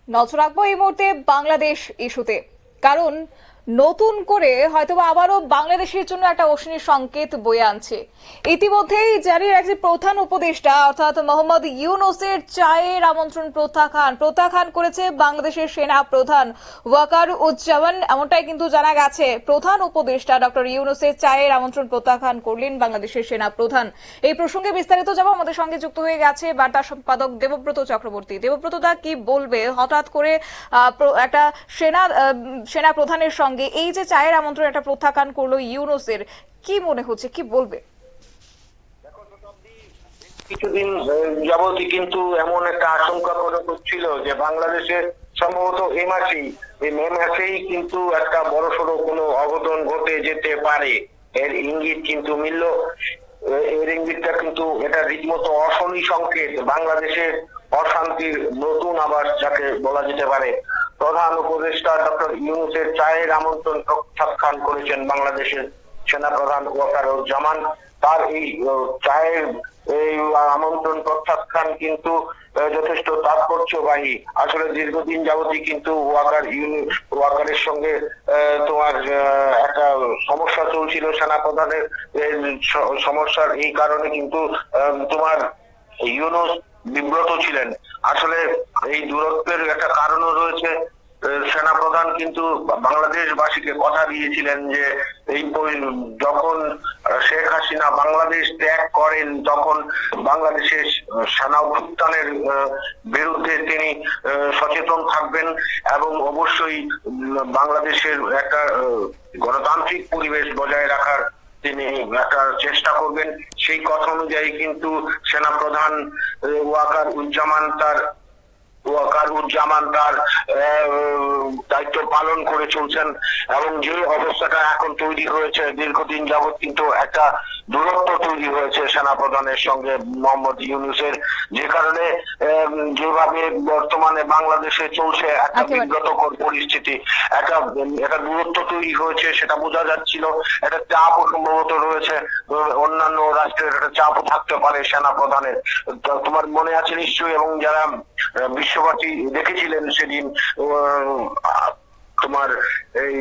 নজর রাখবো এই মুহূর্তে বাংলাদেশ ইস্যুতে, কারণ নতুন করে হয়তোবা আবারও বাংলাদেশের জন্য একটা অশনি সংকেত বয়ে আনছে। ইতিমধ্যেই জারির রাখছে প্রধান উপদেষ্টা অর্থাৎ মোহাম্মদ ইউনূসের চায়ের আমন্ত্রণ প্রত্যাখ্যান করেছে বাংলাদেশের সেনা প্রধান ওয়াকার উজ্জামান। এমনটাই কিন্তু জানা গেছে, প্রধান উপদেষ্টা ডক্টর ইউনূসের চায়ের আমন্ত্রণ প্রত্যাখ্যান করলেন বাংলাদেশের সেনা প্রধান। এই প্রসঙ্গে বিস্তারিত যাব, আমাদের সঙ্গে যুক্ত হয়ে গেছে বার্তা সম্পাদক দেবব্রত চক্রবর্তী। দেবব্রত দা, কি বলবে হঠাৎ করে একটা সেনা প্রধানের সঙ্গে এই যে চায়ের আমন্ত্রণ একটা প্রত্যাখ্যান করলো ইউনূসের, কি মনে হচ্ছে, কি বলবে? কিছুদিন যাবতই কিন্তু এমন একটা আশঙ্কা করা হচ্ছিল যে বাংলাদেশে সম্ভবত মে মাসেই কিন্তু একটা বড়সড় কোনো অঘটন ঘটে যেতে পারে, এর ইঙ্গিত কিন্তু মিলল। এর ইঙ্গিতটা কিন্তু এটা রীতিমতো অশনি সংকেত, বাংলাদেশের অশান্তির নতুন আবাস যাকে বলা যেতে পারে। প্রধান উপদেষ্টা ডক্টর ইউনূসের চায়ের আমন্ত্রণ প্রত্যাখ্যান করেছেন বাংলাদেশের সেনাপ্রধান ওয়াকারুজ্জামান। তার এই চায়ের এই আমন্ত্রণ প্রত্যাখ্যান কিন্তু যথেষ্ট তাৎপর্যবাহী। আসলে দীর্ঘদিন যাবতই কিন্তু ওয়াকারের সঙ্গে তোমার একটা সমস্যা চলছিল সেনাপ্রধানের। সমস্যার এই কারণে কিন্তু তোমার ইউনূস বিব্রত ছিলেন। আসলে এই দূরত্বের একটা কারণও রয়েছে। সেনাপ্রধান কিন্তু বাংলাদেশবাসীকে কথা দিয়েছিলেন যে এই যখন শেখ হাসিনা বাংলাদেশ ত্যাগ করেন তখন বাংলাদেশের সেনা অভ্যুত্থানের বিরুদ্ধে তিনি সচেতন থাকবেন এবং অবশ্যই বাংলাদেশের একটা গণতান্ত্রিক পরিবেশ বজায় রাখার তিনি একটা চেষ্টা করবেন। সেই কথা অনুযায়ী কিন্তু সেনাপ্রধান ওয়াকারুজ্জামান তার দায়িত্ব পালন করে চলছেন। এবং যে অবস্থাটা এখন তৈরি হয়েছে, দীর্ঘদিন যাবৎ কিন্তু একটা দূরত্ব তৈরি হয়েছে সেনাপ্রধানের সঙ্গে মোহাম্মদ ইউনূসের, যে কারণে যেভাবে বর্তমানে বাংলাদেশে চলছে একটা বিব্রতকর পরিস্থিতি, একটা দূরত্ব তৈরি হয়েছে, সেটা বোঝা যাচ্ছিল। একটা চাপও সম্ভবত রয়েছে, অন্যান্য রাষ্ট্রের একটা চাপও থাকতে পারে সেনাপ্রধানের। তোমার মনে আছে নিশ্চয়ই, এবং যারা বিশ্ববাসী দেখেছিলেন সেদিন তোমার এই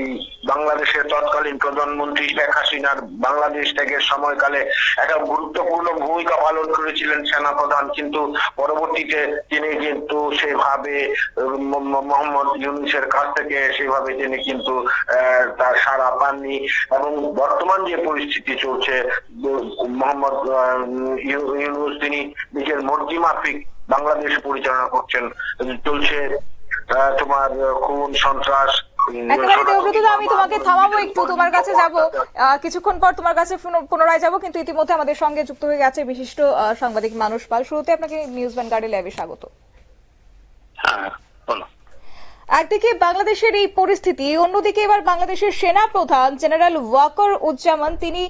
বাংলাদেশের তৎকালীন প্রধানমন্ত্রী শেখ হাসিনার বাংলাদেশ ত্যাগের সময়কালে একটা গুরুত্বপূর্ণ ভূমিকা পালন করেছিলেন সেনাপ্রধান, কিন্তু পরবর্তীতে তিনি কিন্তু সেভাবে মোহাম্মদ ইউনূসের কাছ থেকে সেভাবে তিনি কিন্তু তার সাড়া পাননি। এবং বর্তমান যে পরিস্থিতি চলছে, মোহাম্মদ ইউনূস তিনি নিজের মর্জি মাফিক বাংলাদেশ পরিচালনা করছেন। চলছে তোমার খুন সন্ত্রাস। একেবারে দেবব্রত, আমি তোমাকে থামাবো, একটু তোমার কাছে যাব, কিছুক্ষণ পর তোমার কাছে পুনরায় যাব, কিন্তু ইতিমধ্যে আমাদের সঙ্গে যুক্ত হয়ে গেছে বিশিষ্ট সাংবাদিক মানস পাল। শুরুতে আপনাকে নিউজ ভ্যানগার্ডে ল্যাবে স্বাগত। একদিকে বাংলাদেশের এই পরিস্থিতি, অন্যদিকে এবার বাংলাদেশের সেনা প্রধান জেনারেল ওয়াকার উজ্জামান তিনি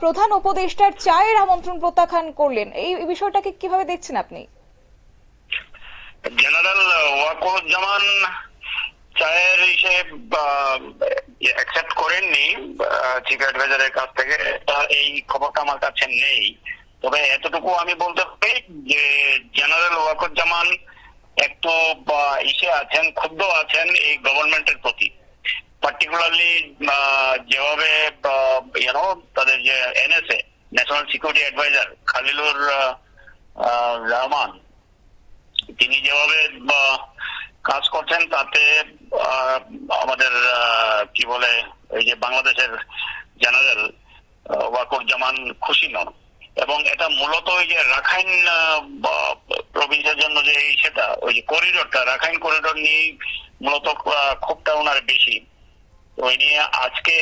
প্রধান উপদেষ্টার চায়ের আমন্ত্রণ প্রত্যাখ্যান করলেন। এই বিষয়টাকে কিভাবে দেখছেন আপনি? জেনারেল ওয়াকারুজ্জামান চায়ের হিসেব অ্যাকসেপ্ট করেননি চিফ অ্যাডভাইজারের কাছ থেকে, এই খবরটা আমার কাছে নেই। তবে এতটুকু আমি বলতে পারি যে জেনারেল ওয়াকারুজ্জামান একটু আছেন, ক্ষুব্ধ আছেন এই গভর্নমেন্টের প্রতি, পার্টিকুলারলি যেভাবে তাদের যে NSA national security adviser Khalilur Rahman তিনি যেভাবে কাজ করছেন তাতে আমাদের কি বলে এই যে বাংলাদেশের জেনারেল ওয়াকারুজ্জামান খুশি নন। এবং এটা মূলত ওই যে রাখাইন প্রভিন্সের জন্য যে সেটা ওই যে করিডোরটা, রাখাইন করিডোর নিয়ে মূলত ক্ষোভটা ওনার বেশি। ওই নিয়ে আজকে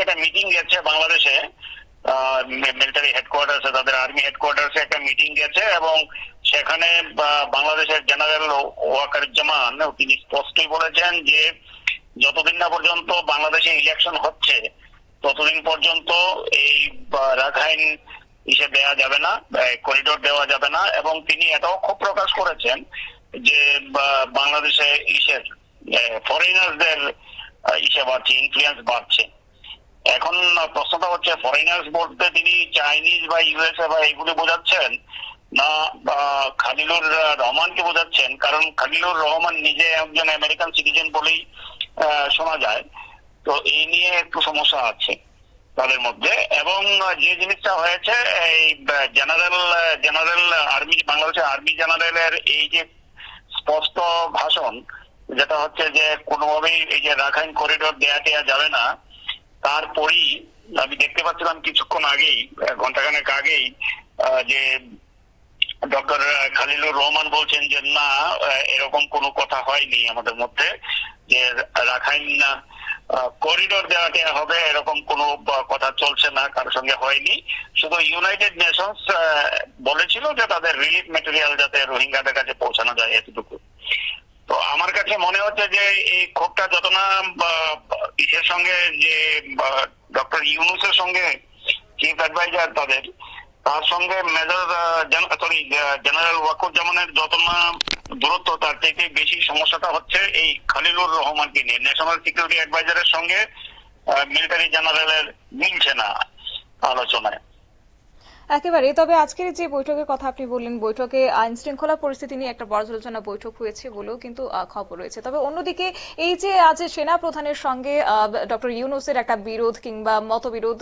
একটা মিটিং গেছে বাংলাদেশে, মিলিটারি হেডকোয়ার্টার্সে, তাদের আর্মি হেডকোয়ার্টার্সে একটা মিটিং গেছে এবং সেখানে বাংলাদেশের জেনারেল ওয়াকারুজ্জামান তিনি স্পষ্টই বলেছেন যে যতদিন না পর্যন্ত বাংলাদেশে ইলেকশন হচ্ছে ততদিন পর্যন্ত এই রাখাইন দেওয়া যাবে না, করিডোর দেওয়া যাবে না। এবং তিনি এটাও ক্ষোভ প্রকাশ করেছেন যে বাংলাদেশে ফরেনার্সদের বাড়ছে, ইনফ্লুয়েন্স বাড়ছে। এখন প্রশ্নটা হচ্ছে ফরেনার্স বলতে তিনি চাইনিজ বা ইউএসএ বা এইগুলি বোঝাচ্ছেন, না খালিলুর রহমানকে বোঝাচ্ছেন, কারণ খালিলুর রহমান নিজে একজন আমেরিকান সিটিজেন বলেই শোনা যায়। তো এই নিয়ে একটু সমস্যা আছে তাদের মধ্যে। এবং যে জিনিসটা হয়েছে, এই জেনারেল আর্মি, বাংলাদেশের আর্মি জেনারেলের এই যে স্পষ্ট ভাষণ, যেটা হচ্ছে যে কোনোভাবেই এই যে রাখাইন করিডোর দেয়া যাবে না, তারপরই আমি দেখতে পাচ্ছিলাম কিছুক্ষণ আগেই, ঘন্টাখানেক আগেই, যে ডক্টর খালিলুর রহমান বলছেন যে না, এরকম কোনো কথা হয়নি আমাদের মধ্যে, যে রাখাইন করিডোর দেওয়া হবে এরকম কোনো কথা চলছে না, কারোর সঙ্গে হয়নি। শুধু ইউনাইটেড নেশনস বলেছিল যে তাদের রিলিফ মেটেরিয়াল যাতে রোহিঙ্গাদের কাছে পৌঁছানো যায়, এতটুকু। তো আমার কাছে মনে হচ্ছে যে এই ক্ষোভটা যত না ইসের সঙ্গে, যে ডক্টর ইউনূসের সঙ্গে চিফ অ্যাডভাইজার তার সঙ্গে জেনারেল ওয়াকারুজ্জামানের যত না দূরত্ব, তার থেকে বেশি সমস্যাটা হচ্ছে এই খালিলুর রহমানকে নিয়ে। ন্যাশনাল সিকিউরিটি অ্যাডভাইজারের সঙ্গে মিলিটারি জেনারেলের মিলছে না আলোচনায়। একেবারে। তবে আজকের যে বৈঠকের কথা আপনি বললেন, বৈঠকে আইন শৃঙ্খলা পরিস্থিতি নিয়ে একটা পর্যালোচনা বৈঠক হয়েছে বলেও কিন্তু খবর রয়েছে। তবে অন্যদিকে এই যে আজ সেনা প্রধানের সঙ্গে ডক্টর ইউনূসের একটা বিরোধ কিংবা মতবিরোধ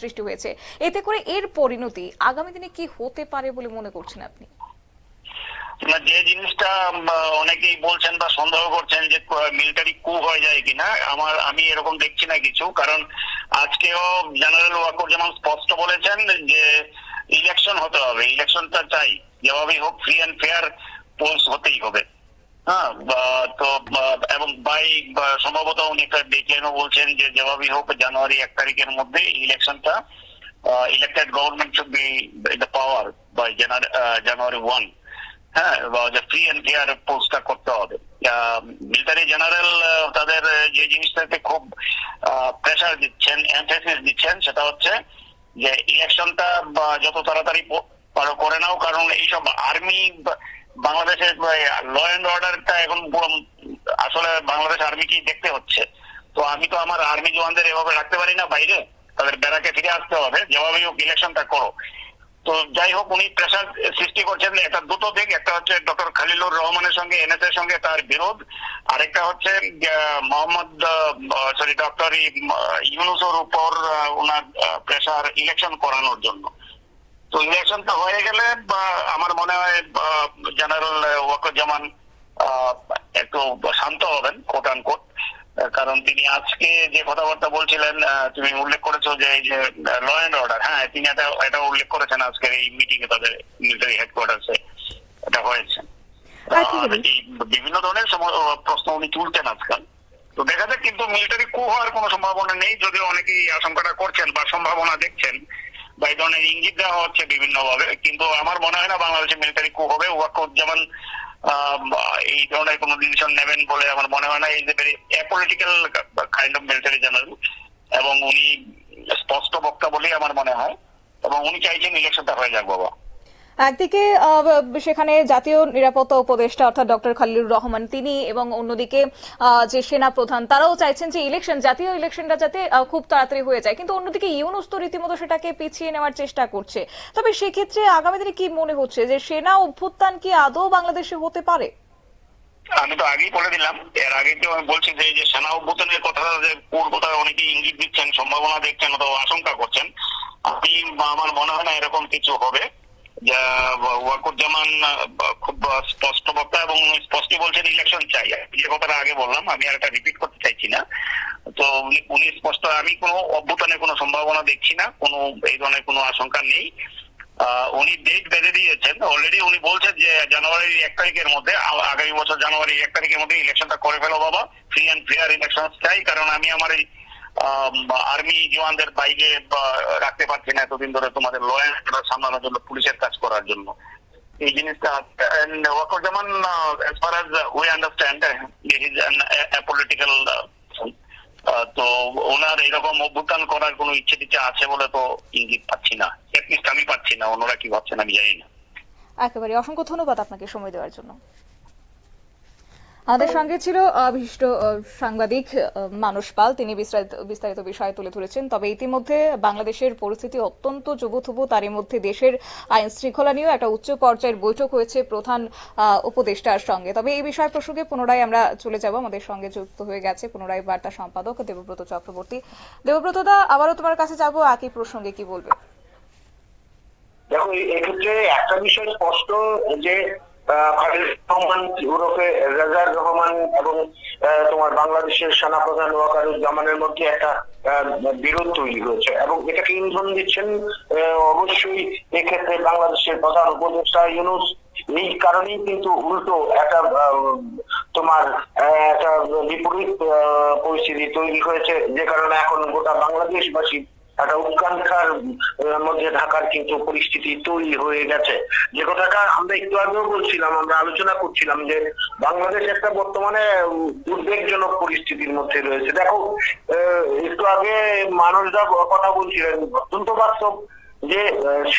সৃষ্টি হয়েছে, এতে করে এর পরিণতি আগামী দিনে কি হতে পারে বলে মনে করছেন আপনি? যে জিনিসটা অনেকেই বলছেন বা সন্দেহ করছেন যে মিলিটারি কু হয়ে যায় কিনা, আমি এরকম দেখছি না কিছু। কারণ আজকেও জেনারেল ওয়াকারুজ্জামান স্পষ্ট বলেছেন যে ইলেকশন হতে হবে, ইলেকশনটা চাই, যেভাবেই হোক ফ্রি অ্যান্ড ফেয়ার পোলস হতেই হবে। হ্যাঁ, তো এবং সম্ভবত উনি একটা ডেটলাইনও বলছেন যে যেভাবেই হোক জানুয়ারি 1 তারিখের মধ্যে ইলেকশনটা, elected government should be in the power by January 1। হ্যাঁ, ফ্রি অ্যান্ড ফেয়ার পোস্টটা করতে হবে। মিলিটারি জেনারেল তাদের যে জিনিসটাতে খুব প্রেসার দিচ্ছেন, এমফেসিস দিচ্ছেন, সেটা হচ্ছে যে ইলেকশনটা যত তাড়াতাড়ি করে নাও, কারণ এইসব আর্মি, বাংলাদেশের ল অ্যান্ড অর্ডারটা এখন আসলে বাংলাদেশ আর্মিকেই দেখতে হচ্ছে। তো আমি তো আমার আর্মি জওয়ানদের এভাবে রাখতে পারি না বাইরে, তাদের ব্যারাকে ফিরে আসতে হবে, যেভাবেই হোক ইলেকশনটা করো। তো যাই হোক, উনি প্রেসার সৃষ্টি করছেন একটা দুটো দিক। একটা হচ্ছে ডক্টর খালিলুর রহমানের সঙ্গে, এনএস এর সঙ্গে তার বিরোধ, আরেকটা হচ্ছে ডক্টর ইউনূসের উপর ওনার প্রেসার ইলেকশন করানোর জন্য। তো ইলেকশনটা হয়ে গেলে আমার মনে হয় জেনারেল ওয়াকারুজ্জামান একটু শান্ত হবেন, কোট আনকোট। কারণ তিনি আজকে যে কথাবার্তা বলছিলেন, তুমি উল্লেখ করেছো যে এই যে ল অ্যান্ড অর্ডার, হ্যাঁ, তিনি এটা উল্লেখ করেছেন আজকের এই মিটিং এ, তাদের মিলিটারি হেডকোয়ার্টার্সে এটা হয়েছে। এই বিভিন্ন ধরনের প্রশ্ন উনি তুলতেন আজকাল। তো দেখা যাক, কিন্তু মিলিটারি কু হওয়ার কোনো সম্ভাবনা নেই, যদিও অনেকেই আশঙ্কাটা করছেন বা সম্ভাবনা দেখছেন বা এই ধরনের ইঙ্গিত দেওয়া হচ্ছে বিভিন্ন ভাবে। কিন্তু আমার মনে হয় না বাংলাদেশে মিলিটারি কু হবে। ওয়াকারুজ্জামান এই ধরনের কোন ডিসিশন নেবেন বলে আমার মনে হয় না। Is a very apolitical kind of military general, এবং উনি স্পষ্ট বক্তা বলেই আমার মনে হয়, এবং উনি চাইছেন ইলেকশনটা হয়ে যাক বাবা। একদিকে সেখানে জাতীয় নিরাপত্তা উপদেষ্টা অর্থাৎ ডক্টর খালিলুর রহমান তিনি, এবং অন্যদিকে যে সেনা প্রধান, তারাও চাইছেন যে জাতীয় ইলেকশনটা যাতে খুব তাড়াতাড়ি হয়ে যায়। কিন্তু অন্যদিকে ইউনূস তো রীতিমতো সেটাকে পিছিয়ে নেওয়ার চেষ্টা করছে। তবে সেক্ষেত্রে আগামী দিনে কি মনে হচ্ছে যে সেনা অভ্যুত্থান কি আদৌ বাংলাদেশে হতে পারে? আমি তো আগেই বলে দিলাম, এর আগে তো আমি বলছি যে সেনা অভ্যুত্থানের কথা, যে পূর্বতা অনেকেই ইঙ্গিত দিচ্ছেন, সম্ভাবনা দেখছেন অথবা আশঙ্কা করছেন। আমার মনে হয় না এরকম কিছু হবে। ওয়াকারুজ্জামান খুব স্পষ্ট বক্তা, এবং স্পষ্ট বলছেন ইলেকশন চাই। যে কথাটা আগে বললাম, আমি আর এটা রিপিট করতে চাইছি না। তো উনি স্পষ্ট, আমি কোনো অভ্যুত্থানের কোনো সম্ভাবনা দেখছি না, কোনো এই ধরনের কোনো আশঙ্কা নেই। উনি ডেট বেঁধে দিয়েছেন অলরেডি। উনি বলছেন যে জানুয়ারি 1 তারিখের মধ্যে, আগামী বছর জানুয়ারি 1 তারিখের মধ্যে ইলেকশনটা করে ফেলো বাবা, ফ্রি অ্যান্ড ফেয়ার ইলেকশন চাই। কারণ আমি আমার এই আর্মি জওয়ানদের বাইরে রাখতে পারছি না এতদিন ধরে, তোমাদের ল অ্যান্ড অর্ডার সামলানোর জন্য, পুলিশের কাজ করার জন্য। এই জিনিসটা Wakeruzzaman, as far as we understand, he is a political তো ওনার এরকম অভ্যুত্থান করার কোনো ইচ্ছে টিচ্ছে আছে বলে তো ইঙ্গিত পাচ্ছি না, এটলিস্ট আমি পাচ্ছি না। অন্যরা কি ভাবছেন আমি জানি না। একেবারে অসংখ্য ধন্যবাদ আপনাকে সময় দেওয়ার জন্য। আমাদের সঙ্গে ছিল বিশিষ্ট সাংবাদিক মানস পাল। তিনি বিস্তারিত বিষয় তুলে ধরেছেন। তবে ইতিমধ্যে বাংলাদেশের পরিস্থিতি অত্যন্ত জবুথবু। তারই মধ্যে দেশের আইন শৃঙ্খলা নিয়েও একটা উচ্চ পর্যায়ের বৈঠক হয়েছে প্রধান উপদেষ্টার সঙ্গে। তবে এই বিষয় প্রসঙ্গে পুনরায় আমরা চলে যাব। আমাদের সঙ্গে যুক্ত হয়ে গেছে পুনরায় বার্তা সম্পাদক দেবব্রত চক্রবর্তী। দেবব্রত দা, আবারও তোমার কাছে যাব, একই প্রসঙ্গে কি বলবে? দেখো, এক্ষেত্রে একটা বিষয় স্পষ্ট যে রহমান ওরফে রেজার রহমান এবং তোমার বাংলাদেশের সেনাপ্রধান ওয়াকারুজ্জামানের মধ্যে একটা বিরোধ তৈরি হয়েছে এবং এটাকে ইন্ধন দিচ্ছেন অবশ্যই এক্ষেত্রে বাংলাদেশের প্রধান উপদেষ্টা ইউনূস। এই কারণেই কিন্তু উল্টো একটা তোমার একটা বিপরীত পরিস্থিতি তৈরি হয়েছে, যে কারণে এখন গোটা বাংলাদেশবাসী একটা উৎকণ্ঠার মধ্যে ঢাকার কিন্তু পরিস্থিতি তৈরি হয়ে গেছে। যে কথাটা আমরা একটু আগেও বলছিলাম, আমরা আলোচনা করছিলাম যে বাংলাদেশ একটা বর্তমানে উদ্বেগজনক পরিস্থিতির মধ্যে রয়েছে। দেখো, একটু আগে মানুষরা কথা বলছিলেন, অত্যন্ত বাস্তব যে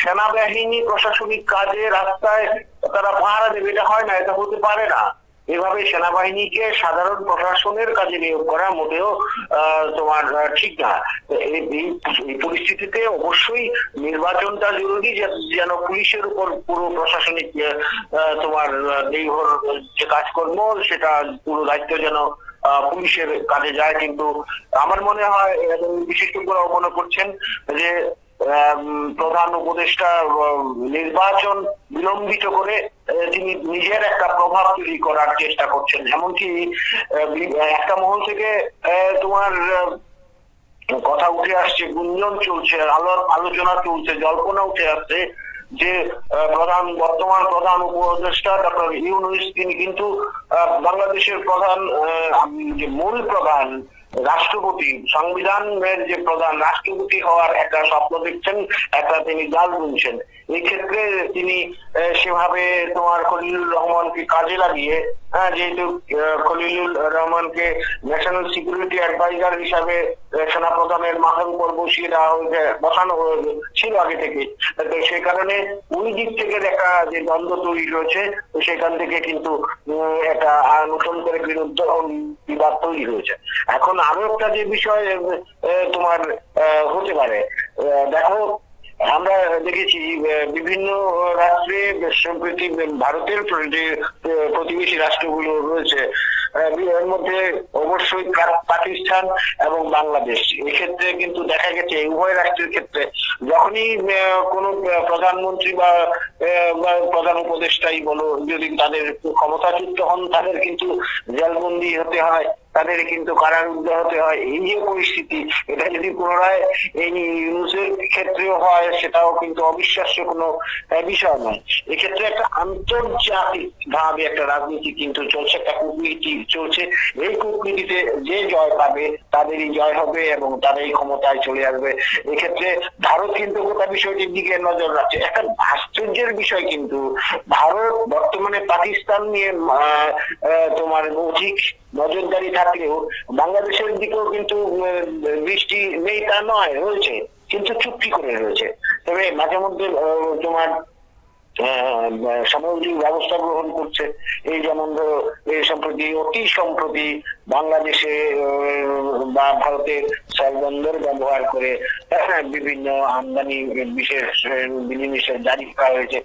সেনাবাহিনী প্রশাসনিক কাজে রাস্তায় তারা পাহারা দেবে, এটা হয় না, এটা হতে পারে না। এভাবে সেনাবাহিনীকে সাধারণ প্রশাসনের কাজে নিয়োগ করা মোটেও তোমার ঠিক না। এই পরিস্থিতিতে অবশ্যই নির্বাচনটা জরুরি, যেন পুলিশের উপর পুরো প্রশাসনিক তোমার নির্ভর যে কাজকর্ম, সেটা পুরো দায়িত্ব যেন পুলিশের কাজে যায়। কিন্তু আমার মনে হয় এবং বিশেষজ্ঞরাও মনে করছেন যে প্রধান উপদেষ্টা নির্বাচন বিলম্বিত করে তিনি নিজের একটা প্রভাব তৈরি করার চেষ্টা করছেন। এমনকি একটা মহল থেকে তোমার কথা উঠে আসছে, গুঞ্জন চলছে, আলোচনা চলছে, জল্পনা উঠে আসছে যে বর্তমান প্রধান উপদেষ্টা ডক্টর ইউনূস তিনি কিন্তু বাংলাদেশের প্রধান যে মূল প্রধান রাষ্ট্রপতি, সংবিধানের যে প্রধান রাষ্ট্রপতি হওয়ার একটা স্বপ্ন দেখছেন, একটা তিনি জাল বুনছেন। এই ক্ষেত্রে তিনি সেভাবে তোমার খলিলুর রহমানকে কাজে লাগিয়ে, যেহেতু খলিলুর রহমানকে ন্যাশনাল সিকিউরিটি অ্যাডভাইজার হিসাবে সেনাপ্রধানের মাথার উপর বসিয়ে দেওয়া হয়েছে, বসানো ছিল আগে থেকে, তো সেই কারণে ওই দিক থেকে দেখা যে দ্বন্দ্ব তৈরি হয়েছে, সেখান থেকে কিন্তু একটা নতুন করে বিবাদ তৈরি হয়েছে। এখন আরো একটা যে বিষয় তোমার হতে পারে, দেখো আমরা দেখেছি বিভিন্ন রাষ্ট্রে সম্প্রতি ভারতের যে প্রতিবেশী রাষ্ট্রগুলো রয়েছে এর মধ্যে অবশ্যই পাকিস্তান এবং বাংলাদেশ। এক্ষেত্রে কিন্তু দেখা গেছে উভয় রাষ্ট্রের ক্ষেত্রে যখনই কোনো প্রধানমন্ত্রী বা প্রধান উপদেষ্টাই বলো, যদি তাদের ক্ষমতাচ্যুত হন, তাদের কিন্তু জেলবন্দি হতে হয়, তাদের কিন্তু কারারুদ্ধ হতে হয়। এই যে পরিস্থিতি, এটা যদি পুনরায় এই ইউনূসের ক্ষেত্রেও হয়, সেটাও কিন্তু অবিশ্বাস্য কোনো বিষয় নয়। এক্ষেত্রে একটা আন্তর্জাতিক ভাবে একটা রাজনীতি কিন্তু চলছে, একটা কূটনীতি চলছে। এই কূটনীতিতে যে জয় পাবে তাদেরই জয় হবে এবং তারাই ক্ষমতায় চলে আসবে। এক্ষেত্রে ভারত কিন্তু গোটা বিষয়টির দিকে নজর রাখছে। একটা আশ্চর্যের বিষয়, কিন্তু ভারত বর্তমানে পাকিস্তান নিয়ে তোমার অধিক নজরদারি থাকলেও বাংলাদেশের দিকেও কিন্তু দৃষ্টি নেই তা নয়, রয়েছে, কিন্তু চুক্তি করে রয়েছে। তবে মাঝে মধ্যে তোমার সামগ্রিক ব্যবস্থা গ্রহণ করছে। এই যেমন ধরো অতি সম্প্রতি বাংলাদেশে বা ভারতের স্থলবন্দর ব্যবহার করে বিভিন্ন আমদানি বিশেষ বিধিনিষেধ জারি করা হয়েছে।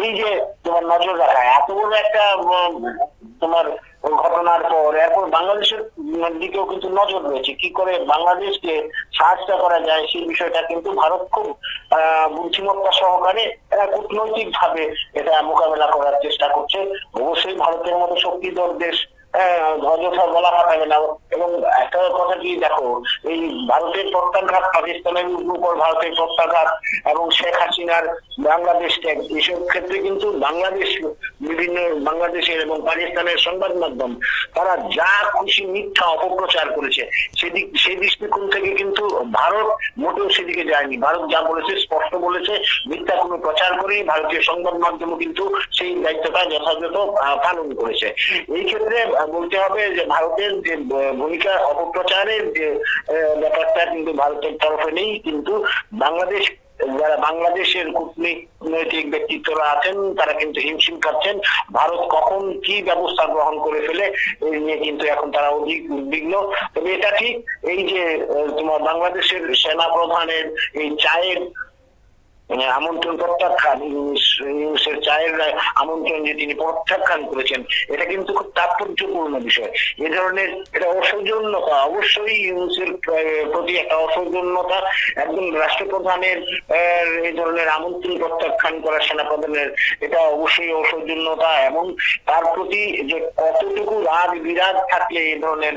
এই যে তোমার নজর রাখা, এত বড় একটা তোমার ঘটনার পর এরপর বাংলাদেশের দিকেও কিন্তু নজর রয়েছে, কি করে বাংলাদেশকে সাহায্য করা যায় সেই বিষয়টা কিন্তু ভারত খুব বুদ্ধিমত্তা সহকারে কূটনৈতিক ভাবে এটা মোকাবেলা করার চেষ্টা করছে। অবশ্যই ভারতের মতো শক্তিধর দেশ অযথা বলা পাঠাবে না। এবং একটা কথা কি, দেখো, এই ভারতের প্রত্যাঘাত, পাকিস্তানের উপর ভারতের প্রত্যাঘাত এবং শেখ হাসিনার বাংলাদেশ ত্যাগ, এসব ক্ষেত্রে কিন্তু বাংলাদেশের এবং পাকিস্তানের সংবাদ মাধ্যম তারা যা খুশি মিথ্যা অপপ্রচার করেছে, সেই দৃষ্টিকোণ থেকে কিন্তু ভারত মোটেও সেদিকে যায়নি। ভারত যা বলেছে স্পষ্ট বলেছে, মিথ্যা কোনো প্রচার করেই ভারতীয় সংবাদ মাধ্যমও কিন্তু সেই দায়িত্বটা যথাযথ পালন করেছে। এই ক্ষেত্রে বলতে হবে যে ভারতের যে ভূমিকা, অপপ্রচারের যে ব্যাপারটা কিন্তু ভারতের তরফে নেই, কিন্তু বাংলাদেশ যারা বাংলাদেশের কূটনৈতিক ব্যক্তিত্বরা আছেন তারা কিন্তু হিমশিম খাচ্ছেন। ভারত কখন কি ব্যবস্থা গ্রহণ করে ফেলে এই নিয়ে কিন্তু এখন তারা অধিক উদ্বিগ্ন। তবে এটা ঠিক, এই যে তোমার বাংলাদেশের সেনা প্রধানের এই চায়ের আমন্ত্রণ প্রত্যাখ্যান, ইউনূসের চায়ের আমন্ত্রণ যে তিনি প্রত্যাখ্যান করেছেন, এটা কিন্তু খুব তাৎপর্যপূর্ণ বিষয়। এ ধরনের এটা অসৌজন্যতা, অবশ্যই ইউনূসের প্রতি একটা অসৌজন্যতা। একজন রাষ্ট্রপ্রধানের এই ধরনের আমন্ত্রণ প্রত্যাখ্যান করা সেনাপ্রধানের, এটা অবশ্যই অসৌজন্যতা, এবং তার প্রতি যে কতটুকু রাগ বিরাগ থাকলে এই ধরনের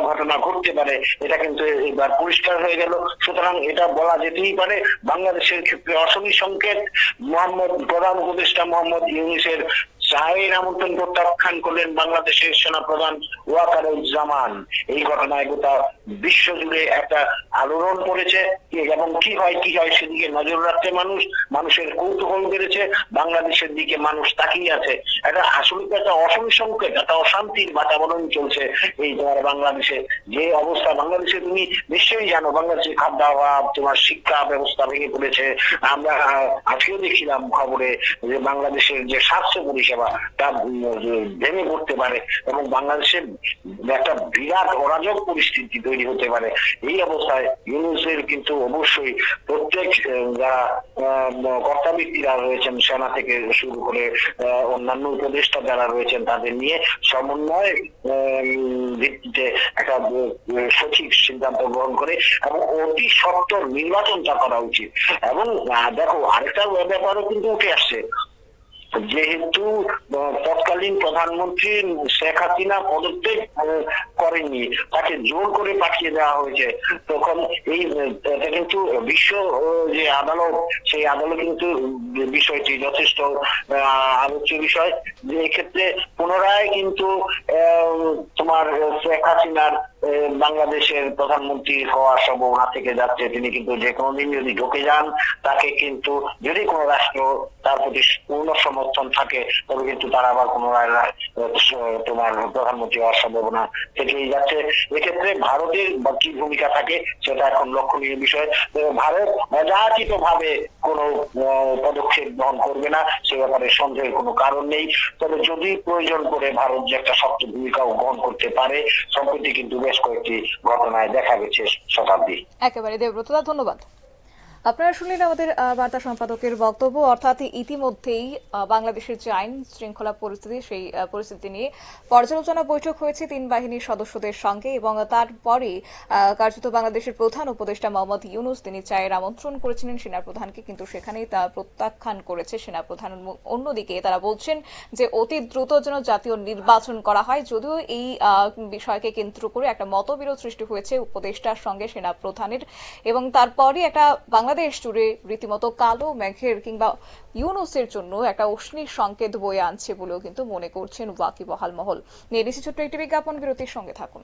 ঘটনা ঘটতে পারে এটা কিন্তু এবার পরিষ্কার হয়ে গেল। সুতরাং এটা বলা যেতেই পারে বাংলাদেশের ক্ষেত্রে অশনি সংকেত। প্রধান উপদেষ্টা মোহাম্মদ ইউনূসের চায়ের আমন্ত্রণ প্রত্যাখ্যান করলেন বাংলাদেশের সেনাপ্রধান ওয়াকারুজ্জামান। এই ঘটনায় গোটা বিশ্ব জুড়ে একটা আলোড়ন পড়েছে, এবং কি হয় সেদিকে নজর রাখতে মানুষের কৌতূহল বেড়েছে, বাংলাদেশের দিকে মানুষ তাকিয়ে আছে। এটা আসলে তো একটা অশনি সংকেত, একটা অশান্তির বাতাবরণ চলছে এই তোমার বাংলাদেশে। যে অবস্থা বাংলাদেশে তুমি নিশ্চয়ই জানো, বাংলাদেশের খাদ্যাভাব, তোমার শিক্ষা ব্যবস্থা ভেঙে পড়েছে। আমরা আজকেও দেখছিলাম খবরে যে বাংলাদেশের যে স্বাস্থ্য পরিষেবা তা ভেঙে পড়তে পারে, এবং বাংলাদেশের একটা বিরাট অরাজক পরিস্থিতি তৈরি হতে পারে। এই অবস্থায় ইউনূসের কিন্তু অবশ্যই প্রত্যেক যারা কর্তা ব্যক্তিরা রয়েছেন, সেনা থেকে শুরু করে অন্যান্য উপদেষ্টা যারা রয়েছেন, তাদের নিয়ে সমন্বয় ভিত্তিতে একটা সঠিক সিদ্ধান্ত গ্রহণ করে এবং অতি সত্বর নির্বাচনটা করা উচিত। এবং দেখো, আরেকটা ব্যাপারও কিন্তু উঠে আসছে, যেহেতু তৎকালীন প্রধানমন্ত্রী শেখ হাসিনা পদত্যাগ করেননি, তাকে জোর করে পাঠিয়ে দেওয়া হয়েছে, তখন এটা কিন্তু বিশ্ব যে আদালত, সেই আদালত কিন্তু বিষয়টি যথেষ্ট আলোচ্য বিষয়, যে এক্ষেত্রে পুনরায় কিন্তু তোমার শেখ হাসিনার বাংলাদেশের প্রধানমন্ত্রী হওয়ার সম্ভাবনা থেকে যাচ্ছে। তিনি কিন্তু যে কোনো দিন যদি ঢুকে যান, তাকে কিন্তু যদি কোনো রাষ্ট্র তার প্রতি পূর্ণ সমর্থন থাকে, তবে কিন্তু তারা আবার পুনরায় তোমার প্রধানমন্ত্রী হওয়ার সম্ভাবনা থেকেই যাচ্ছে। এক্ষেত্রে ভারতের কি ভূমিকা থাকে সেটা এখন লক্ষণীয় বিষয়। ভারত অযাচিত ভাবে কোনো পদক্ষেপ গ্রহণ করবে না, সে ব্যাপারে সন্দেহের কোনো কারণ নেই। তবে যদি প্রয়োজন করে ভারত যে একটা শক্ত ভূমিকাও গ্রহণ করতে পারে, সম্প্রতি কিন্তু বেশ কয়েকটি ঘটনায় দেখা গেছে। শতাব্দী। একেবারে দেবব্রতদা, ধন্যবাদ। আপনারা শুনলেন আমাদের বার্তা সম্পাদকের বক্তব্য। অর্থাৎ ইতিমধ্যেই বাংলাদেশের যে আইন শৃঙ্খলা পরিস্থিতি, সেই পরিস্থিতি নিয়ে পর্যালোচনা বৈঠক হয়েছে তিন বাহিনীর সদস্যদের সঙ্গে, এবং তারপরে কার্যত বাংলাদেশের প্রধান উপদেষ্টা মোহাম্মদ ইউনূস তিনি চায়ের আমন্ত্রণ করেছিলেন সেনাপ্রধানকে, কিন্তু সেখানেই তা প্রত্যাখ্যান করেছে সেনাপ্রধান। অন্যদিকে তারা বলছেন যে অতি দ্রুত যেন জাতীয় নির্বাচন করা হয়। যদিও এই বিষয়কে কেন্দ্র করে একটা মতবিরোধ সৃষ্টি হয়েছে উপদেষ্টার সঙ্গে সেনাপ্রধানের, এবং তারপরে একটা বাংলাদেশ জুড়ে রীতিমতো কালো মেঘের কিংবা ইউনূসের জন্য একটা অশনির সংকেত বয়ে আনছে বলেও কিন্তু মনে করছেন ওয়াকিবহাল মহল। নিয়ে নিচ্ছি ছোট্ট একটি বিজ্ঞাপন বিরতির, সঙ্গে থাকুন।